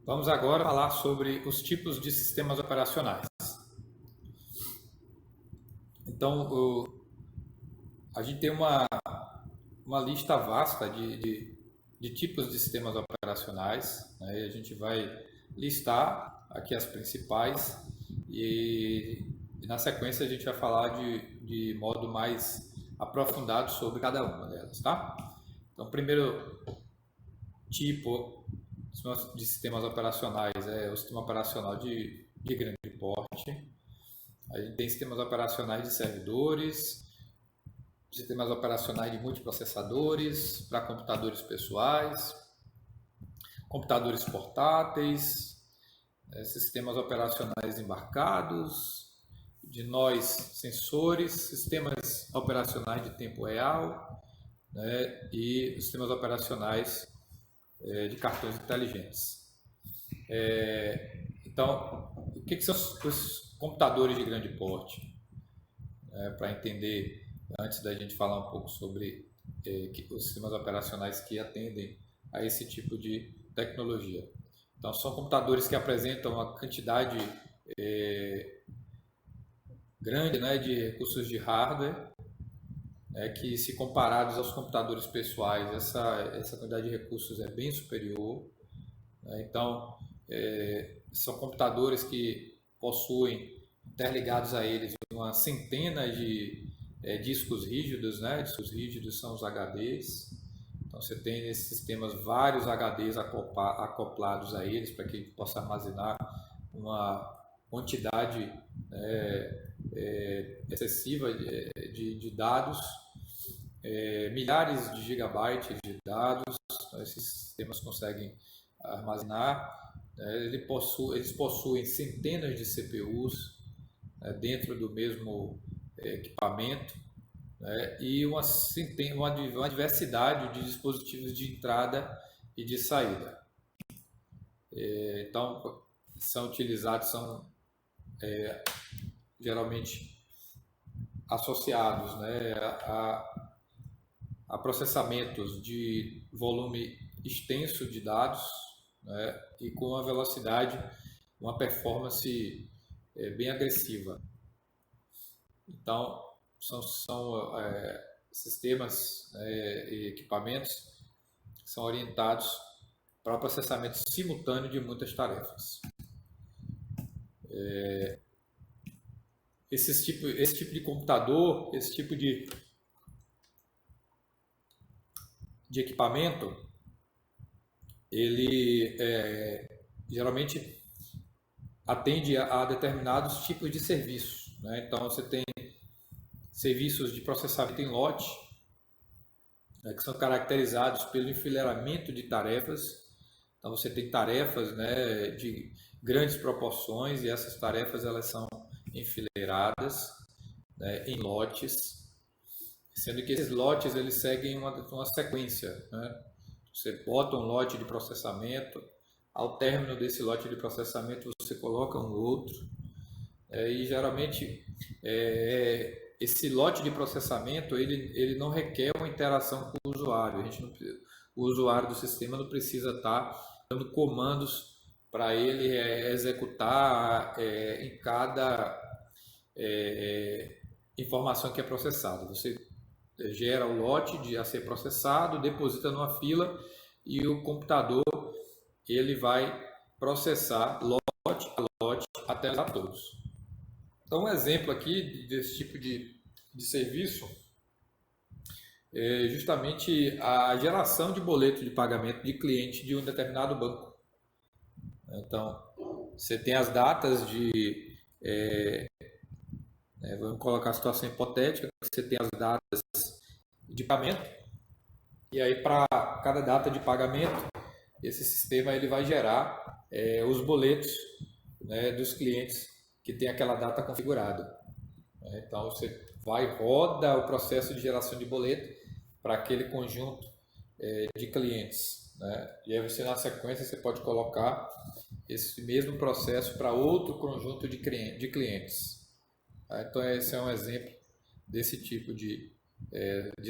Vamos agora falar sobre os tipos de sistemas operacionais. Então, a gente tem uma lista vasta de tipos de sistemas operacionais, né? E a gente vai listar aqui as principais e na sequência a gente vai falar de modo mais aprofundado sobre cada uma delas, tá? Então, o primeiro tipo de sistemas operacionais é o sistema operacional de grande porte. A gente tem sistemas operacionais de servidores, sistemas operacionais de multiprocessadores para computadores pessoais, computadores portáteis, sistemas operacionais embarcados, de nós sensores, sistemas operacionais de tempo real, né, e sistemas operacionais de cartões inteligentes. Então, o que são os computadores de grande porte? Para entender, antes da gente falar um pouco sobre os sistemas operacionais que atendem a esse tipo de tecnologia. Então, são computadores que apresentam uma quantidade grande, né, de recursos de hardware, que, se comparados aos computadores pessoais, essa quantidade de recursos é bem superior. Então, são computadores que possuem interligados a eles uma centena de discos rígidos, né? Discos rígidos são os HDs. Então, você tem nesses sistemas vários HDs acoplados a eles para que ele possa armazenar uma quantidade excessiva de dados, milhares de gigabytes de dados. Esses sistemas conseguem armazenar. Eles possuem centenas de CPUs dentro do mesmo equipamento, e uma diversidade de dispositivos de entrada e de saída. Então, são geralmente associados, né, a processamentos de volume extenso de dados, né, e com uma velocidade, uma performance bem agressiva. Então, são sistemas e equipamentos que são orientados para o processamento simultâneo de muitas tarefas. Esse tipo de computador, esse tipo de equipamento, ele geralmente atende a determinados tipos de serviços, né? Então, você tem serviços de processamento em lote, que são caracterizados pelo enfileiramento de tarefas. Então, você tem tarefas, né, de grandes proporções, e essas tarefas elas são enfileiradas, né, em lotes, sendo que esses lotes eles seguem uma sequência, né? Você bota um lote de processamento, ao término desse lote de processamento você coloca um outro, e geralmente esse lote de processamento ele não requer uma interação com o usuário. O usuário do sistema não precisa estar dando comandos para ele executar em cada informação que é processada. Você gera o lote a ser processado, deposita numa fila e o computador ele vai processar lote a lote até usar todos. Então, um exemplo aqui desse tipo de serviço é justamente a geração de boleto de pagamento de cliente de um determinado banco. Então, você tem as datas vamos colocar a situação hipotética, você tem as datas de pagamento, e aí para cada data de pagamento, esse sistema ele vai gerar os boletos, né, dos clientes que tem aquela data configurada. Então, você roda o processo de geração de boleto para aquele conjunto de clientes, né? E aí você, na sequência, você pode colocar esse mesmo processo para outro conjunto de clientes. Então, esse é um exemplo desse tipo de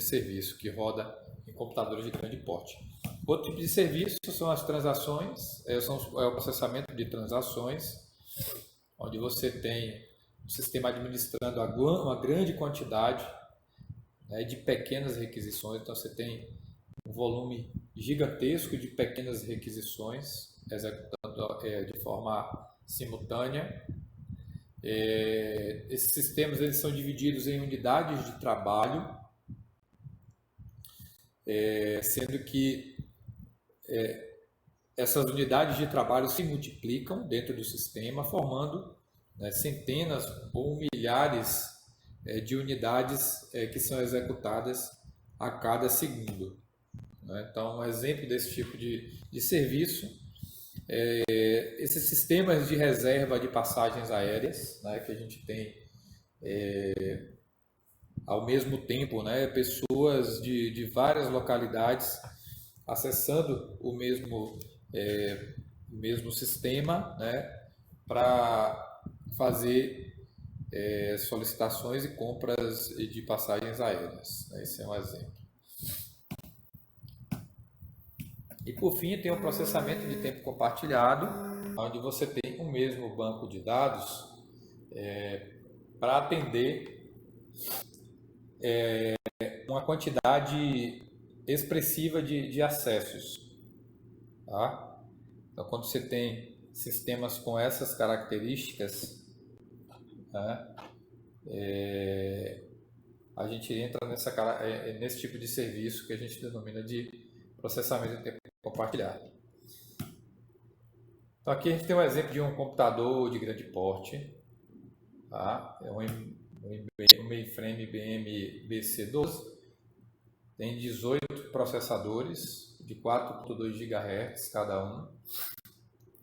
serviço que roda em computadores de grande porte. Outro tipo de serviço são as transações, é o processamento de transações, onde você tem um sistema administrando uma grande quantidade, né, de pequenas requisições. Então você tem um volume gigantesco de pequenas requisições executando de forma simultânea. Esses sistemas eles são divididos em unidades de trabalho, sendo que essas unidades de trabalho se multiplicam dentro do sistema, formando, né, centenas ou milhares de unidades que são executadas a cada segundo. Né? Então, um exemplo desse tipo de serviço esses sistemas de reserva de passagens aéreas, né, que a gente tem ao mesmo tempo, né, pessoas de várias localidades acessando o mesmo sistema, né, para fazer solicitações e compras de passagens aéreas. Né, esse é um exemplo. E por fim, tem o processamento de tempo compartilhado, onde você tem o mesmo banco de dados para atender uma quantidade expressiva de acessos. Tá? Então, quando você tem sistemas com essas características, né, a gente entra nesse tipo de serviço que a gente denomina de processamento de tempo compartilhado. Então, aqui a gente tem um exemplo de um computador de grande porte. Tá? É um mainframe IBM BC12, tem 18 processadores de 4.2 GHz cada um,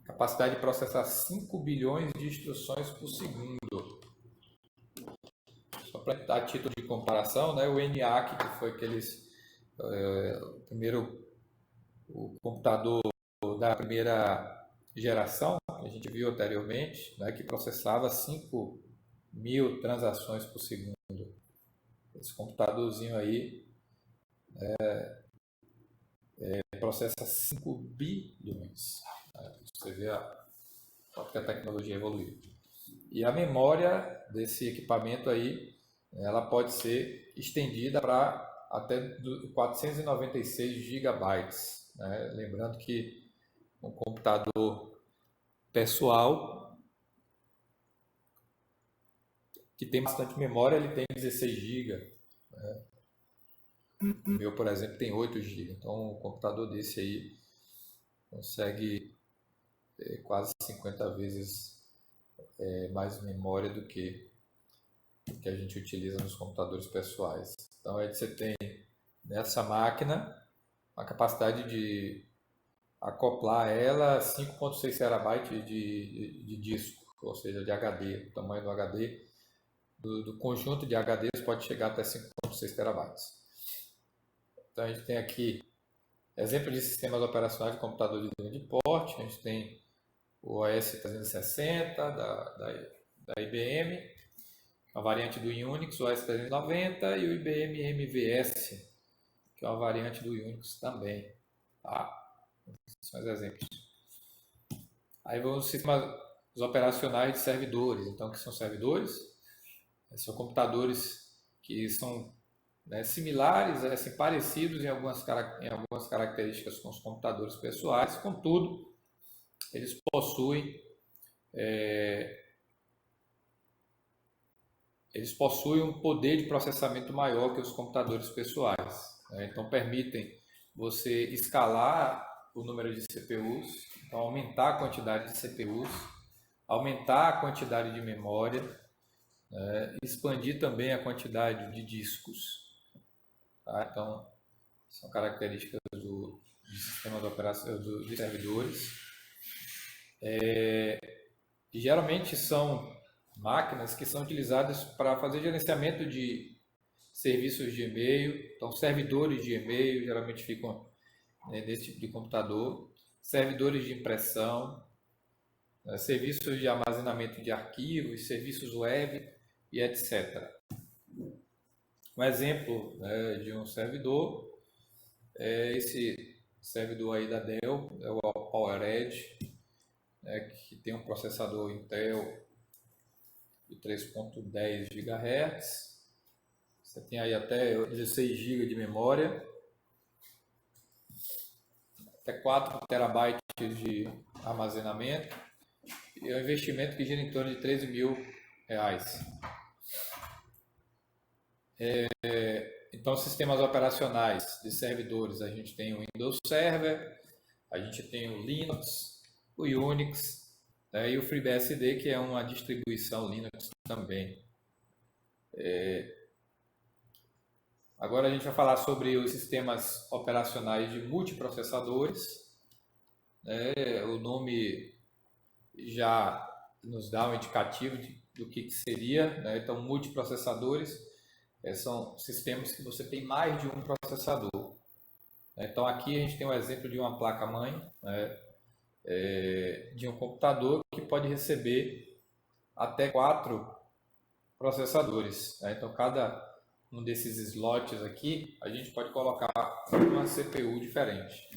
capacidade de processar 5 bilhões de instruções por segundo. Só para dar título de comparação, né, o ENIAC, que foi o computador da primeira geração, que a gente viu anteriormente, né, que processava 5.000 transações por segundo. Esse computadorzinho aí processa 5 bilhões. Você vê quanto que a tecnologia evoluiu. E a memória desse equipamento aí, ela pode ser estendida para até 496 gigabytes. Né? Lembrando que um computador pessoal que tem bastante memória, ele tem 16 GB. Né? O meu, por exemplo, tem 8 GB. Então, um computador desse aí consegue quase 50 vezes mais memória do que a gente utiliza nos computadores pessoais. Então, aí você tem nessa máquina a capacidade de acoplar ela 5.6 TB de disco, ou seja, de HD. O tamanho do HD, do conjunto de HDs pode chegar até 5.6 TB. Então, a gente tem aqui exemplo de sistemas operacionais de computador de grande porte. A gente tem o OS 360 da IBM, a variante do Unix, o OS 390, e o IBM MVS, que é uma variante do Unix também. Tá? São os exemplos. Aí vamos aos sistemas operacionais de servidores. Então, o que são servidores? São computadores que são, né, similares, assim, parecidos em algumas características com os computadores pessoais, contudo, eles possuem um poder de processamento maior que os computadores pessoais. Né? Então, permitem você escalar o número de CPUs, então aumentar a quantidade de CPUs, aumentar a quantidade de memória, expandir também a quantidade de discos. Tá? Então, são características de sistemas de servidores. E geralmente são máquinas que são utilizadas para fazer gerenciamento de serviços de e-mail. Então, servidores de e-mail geralmente ficam nesse tipo de computador, servidores de impressão, serviços de armazenamento de arquivos, serviços web e etc. Um exemplo de um servidor é esse servidor aí da Dell, é o PowerEdge, né, que tem um processador Intel de 3.10 GHz. Você tem aí até 16 GB de memória, até 4 TB de armazenamento, e é um investimento que gira em torno de R$13.000. Então, sistemas operacionais de servidores, a gente tem o Windows Server, a gente tem o Linux, o Unix, né, e o FreeBSD, que é uma distribuição Linux também. Agora a gente vai falar sobre os sistemas operacionais de multiprocessadores. O nome já nos dá um indicativo do que seria, né? Então, multiprocessadores são sistemas que você tem mais de um processador. Então, aqui a gente tem um exemplo de uma placa-mãe, né? De um computador que pode receber até 4 processadores, né? Então, cada um desses slots aqui, a gente pode colocar uma CPU diferente.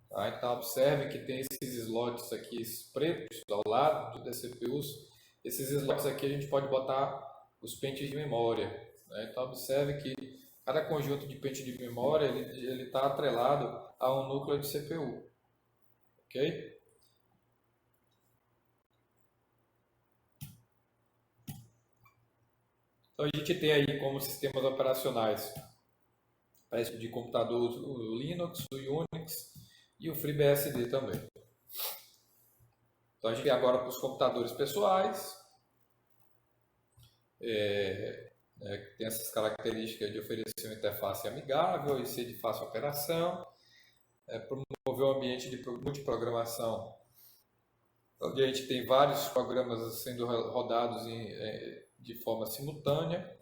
Tá? Então, observe que tem esses slots aqui pretos ao lado das CPUs. Esses slots aqui a gente pode botar os pentes de memória, né? Então, observe que cada conjunto de pente de memória ele está atrelado a um núcleo de CPU. Ok? Então, a gente tem aí como sistemas operacionais de computador o Linux, o Unix e o FreeBSD também. Então, a gente tem agora para os computadores pessoais, que tem essas características de oferecer uma interface amigável e ser de fácil operação, promover um ambiente de multiprogramação, onde a gente tem vários programas sendo rodados de forma simultânea.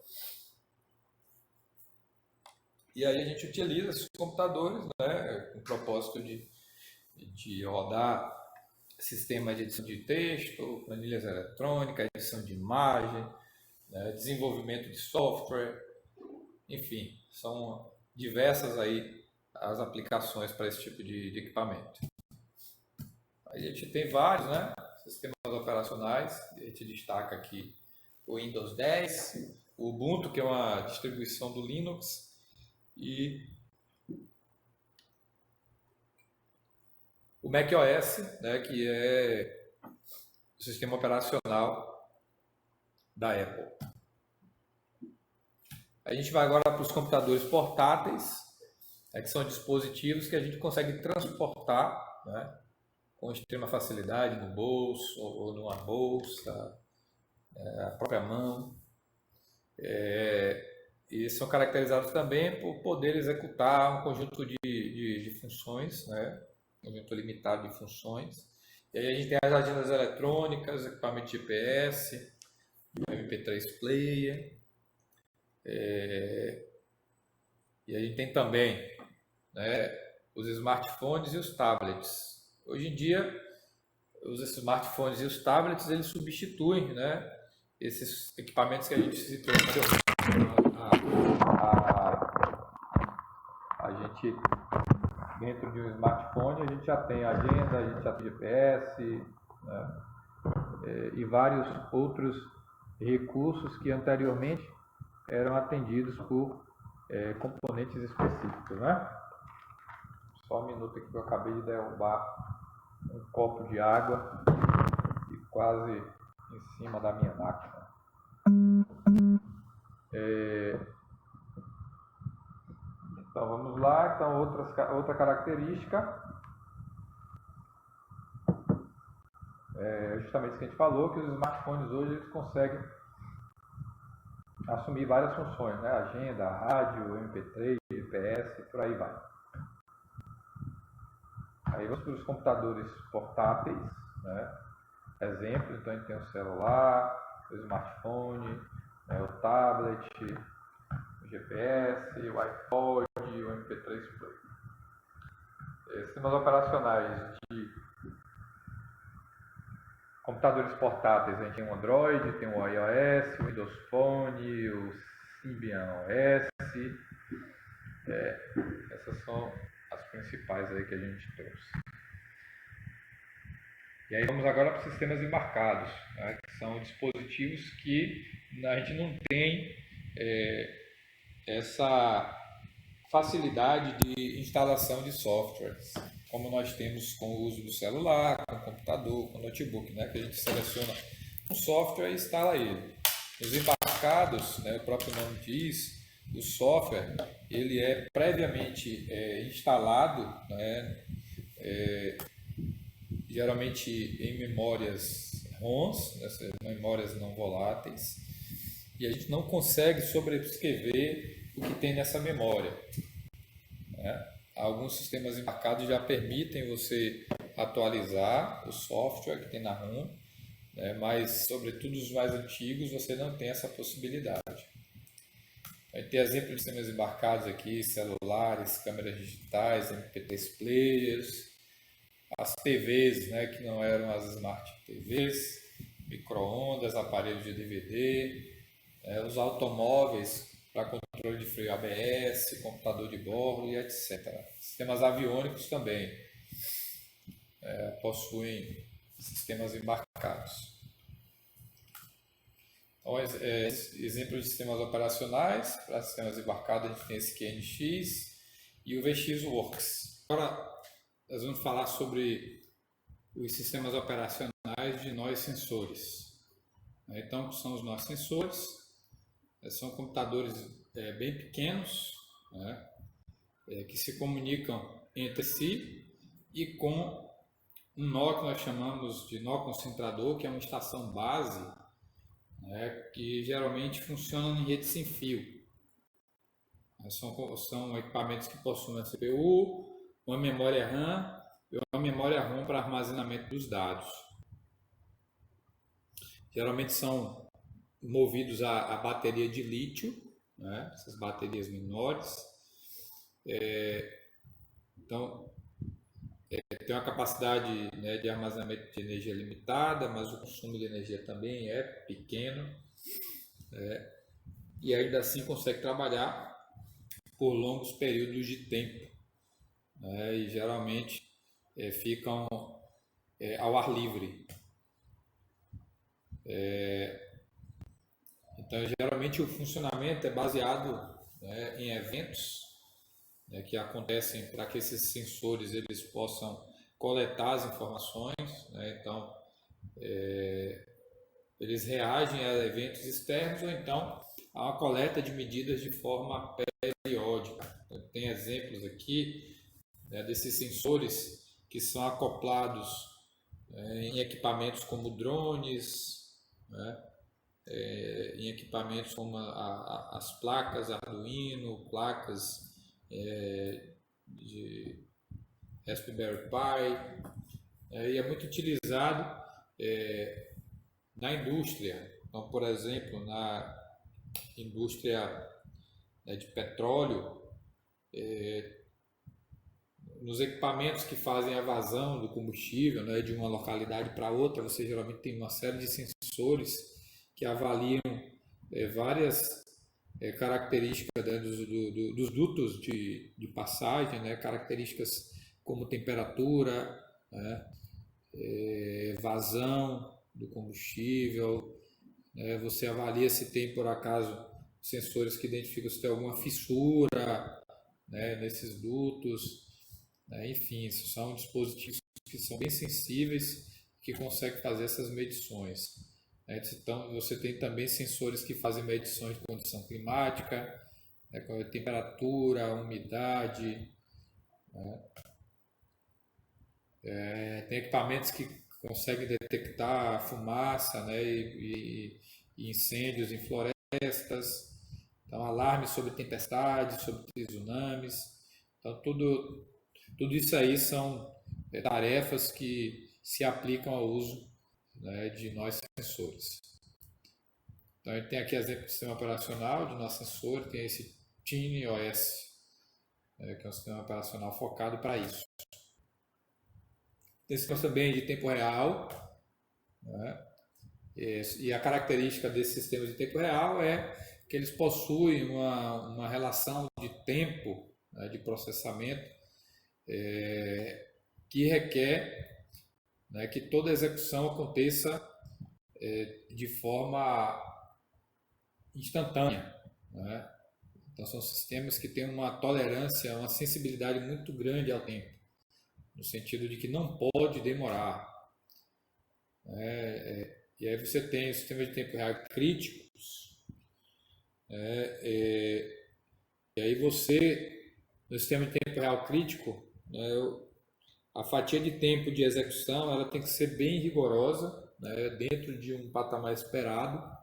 E aí a gente utiliza esses computadores, né, com o propósito de rodar sistemas de edição de texto, planilhas eletrônicas, edição de imagem, né, desenvolvimento de software, enfim, são diversas aí as aplicações para esse tipo de equipamento. Aí a gente tem vários, né, sistemas operacionais, a gente destaca aqui o Windows 10, o Ubuntu, que é uma distribuição do Linux, e o macOS, né, que é o sistema operacional da Apple. A gente vai agora para os computadores portáteis, que são dispositivos que a gente consegue transportar, né, com extrema facilidade no bolso ou numa bolsa, a própria mão. E são caracterizados também por poder executar um conjunto de funções, né, um conjunto limitado de funções. E aí a gente tem as agendas eletrônicas, equipamento GPS, MP3 player, e a gente tem também, né, os smartphones e os tablets. Hoje em dia, os smartphones e os tablets eles substituem, né, esses equipamentos que a gente citou. A gente, dentro de um smartphone, a gente já tem agenda, a gente já tem GPS, né, e vários outros recursos que anteriormente eram atendidos por componentes específicos, né? Só um minuto aqui que eu acabei de derrubar um copo de água e quase em cima da minha máquina. Então vamos lá, então outra característica justamente isso que a gente falou, que os smartphones hoje eles conseguem assumir várias funções, né? Agenda, rádio, MP3, GPS, por aí vai. Aí vamos para os computadores portáteis, né? Exemplo, então a gente tem o celular, o smartphone, né? O tablet, o GPS, o iPod, o MP3 Player. Sistemas operacionais de computadores portáteis, a gente tem o Android, tem o iOS, o Windows Phone, o Symbian OS. Essas são as principais aí que a gente trouxe. E aí vamos agora para os sistemas embarcados, né, que são dispositivos que a gente não tem essa facilidade de instalação de softwares, como nós temos com o uso do celular, com o computador, com o notebook, né, que a gente seleciona um software e instala ele. Os embarcados, né, o próprio nome diz, o software ele é previamente instalado, né, geralmente em memórias ROMs, essas memórias não voláteis, e a gente não consegue sobrescrever o que tem nessa memória, né? Alguns sistemas embarcados já permitem você atualizar o software que tem na ROM, né? Mas, sobretudo os mais antigos, você não tem essa possibilidade. Vai ter exemplos de sistemas embarcados aqui, celulares, câmeras digitais, MP3 players, as TVs, né, que não eram as Smart TVs, micro-ondas, aparelhos de DVD, os automóveis para controle de freio ABS, computador de bordo e etc. Sistemas aviônicos também possuem sistemas embarcados. Então, exemplos de sistemas operacionais, para sistemas embarcados a gente tem esse QNX e o VxWorks. Agora, nós vamos falar sobre os sistemas operacionais de nós sensores. Então, o que são os nós sensores? São computadores bem pequenos, né, que se comunicam entre si e com um nó que nós chamamos de nó concentrador, que é uma estação base, né, que geralmente funciona em rede sem fio. São equipamentos que possuem uma CPU, uma memória RAM e uma memória ROM para armazenamento dos dados. Geralmente são movidos a bateria de lítio, né? Essas baterias menores. Então, tem uma capacidade, né, de armazenamento de energia limitada, mas o consumo de energia também é pequeno. E ainda assim consegue trabalhar por longos períodos de tempo, né? E geralmente ficam ao ar livre. Então, geralmente o funcionamento é baseado, né, em eventos, né, que acontecem para que esses sensores eles possam coletar as informações, né? Então, eles reagem a eventos externos ou então a uma coleta de medidas de forma periódica. Tem exemplos aqui, né, desses sensores que são acoplados em equipamentos como drones, né, em equipamentos como as placas Arduino, placas de Raspberry Pi, e é muito utilizado na indústria. Então, por exemplo, na indústria, né, de petróleo, nos equipamentos que fazem a vazão do combustível, né, de uma localidade para outra, você geralmente tem uma série de sensores que avaliam várias características, né, dos dutos de passagem, né, características como temperatura, né, vazão do combustível. Você avalia se tem, por acaso, sensores que identificam se tem alguma fissura, né, nesses dutos. Enfim, são dispositivos que são bem sensíveis, que conseguem fazer essas medições. Então, você tem também sensores que fazem medições de condição climática, com a temperatura, umidade. Tem equipamentos que conseguem detectar fumaça, né, e incêndios em florestas. Então, alarmes sobre tempestades, sobre tsunamis. Então, tudo isso aí são tarefas que se aplicam ao uso, né, de nós sensores. Então, a gente tem aqui exemplo de sistema operacional de nós sensor, tem esse TinyOS, que é um sistema operacional focado para isso. Tem sistemas também de tempo real, né? E a característica desses sistemas de tempo real é que eles possuem uma relação de tempo, né, de processamento que requer, né, que toda execução aconteça de forma instantânea, né? Então são sistemas que têm uma tolerância, uma sensibilidade muito grande ao tempo, no sentido de que não pode demorar. E aí você tem sistemas de tempo real críticos, e aí você, no sistema de tempo real crítico, né, a fatia de tempo de execução ela tem que ser bem rigorosa, né, dentro de um patamar esperado.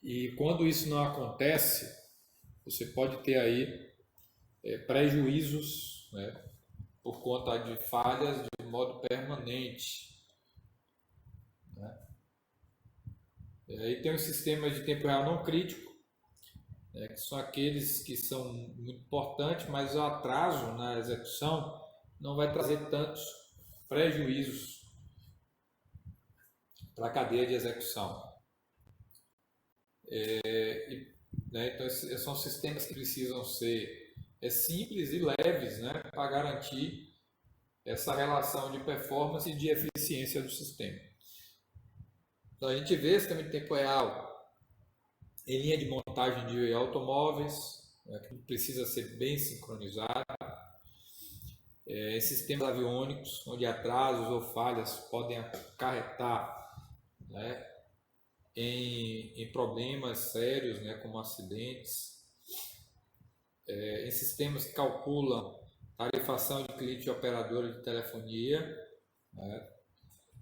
E quando isso não acontece, você pode ter aí prejuízos, né, por conta de falhas de modo permanente, né? E aí tem os sistemas de tempo real não crítico, né, que são aqueles que são muito importantes, mas o atraso na execução não vai trazer tantos prejuízos para a cadeia de execução. Né, então, são sistemas que precisam ser simples e leves, né, para garantir essa relação de performance e de eficiência do sistema. Então, a gente vê sistema de tempo real em linha de montagem de automóveis, né, que precisa ser bem sincronizado. Em sistemas aviônicos, onde atrasos ou falhas podem acarretar, né, em problemas sérios, né, como acidentes. Em sistemas que calculam tarifação de cliente e operadora de telefonia, né,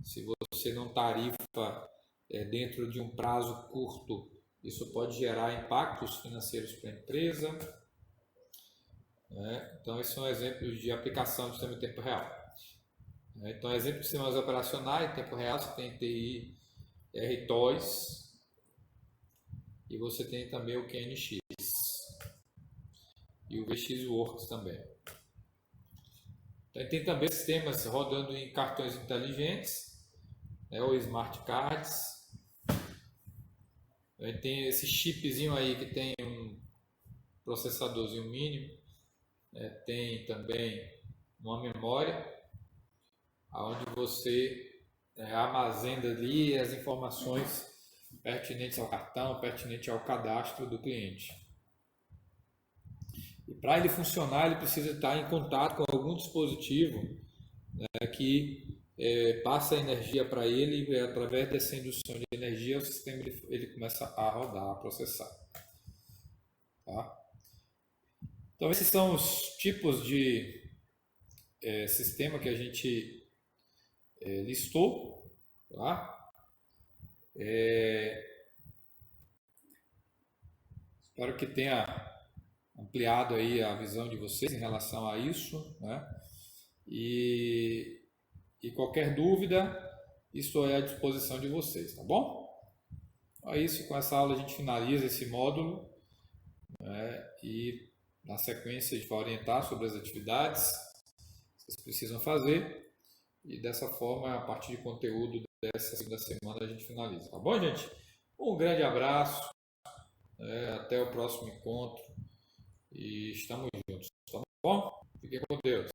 se você não tarifa dentro de um prazo curto, isso pode gerar impactos financeiros para a empresa, né? Então, esses são exemplos de aplicação do sistema em tempo real. Então, exemplo de sistemas operacionais em tempo real, você tem TI RTOS e você tem também o QNX e o VXWorks também. Então, tem também sistemas rodando em cartões inteligentes, né, ou smart cards. Tem esse chipzinho aí que tem um processadorzinho mínimo, tem também uma memória onde você armazena ali as informações pertinentes ao cartão, pertinentes ao cadastro do cliente. E para ele funcionar, ele precisa estar em contato com algum dispositivo, né, que passa energia para ele, e através dessa indução de energia o sistema ele começa a rodar, a processar. Tá? Então esses são os tipos de sistema que a gente listou. Tá? Espero que tenha ampliado aí a visão de vocês em relação a isso, né? E qualquer dúvida, estou à disposição de vocês, tá bom? É isso, com essa aula a gente finaliza esse módulo, né? E na sequência a gente vai orientar sobre as atividades que vocês precisam fazer e dessa forma, a partir de conteúdo dessa segunda semana a gente finaliza, tá bom, gente? Um grande abraço, até o próximo encontro e estamos juntos, tá bom? Fiquem com Deus.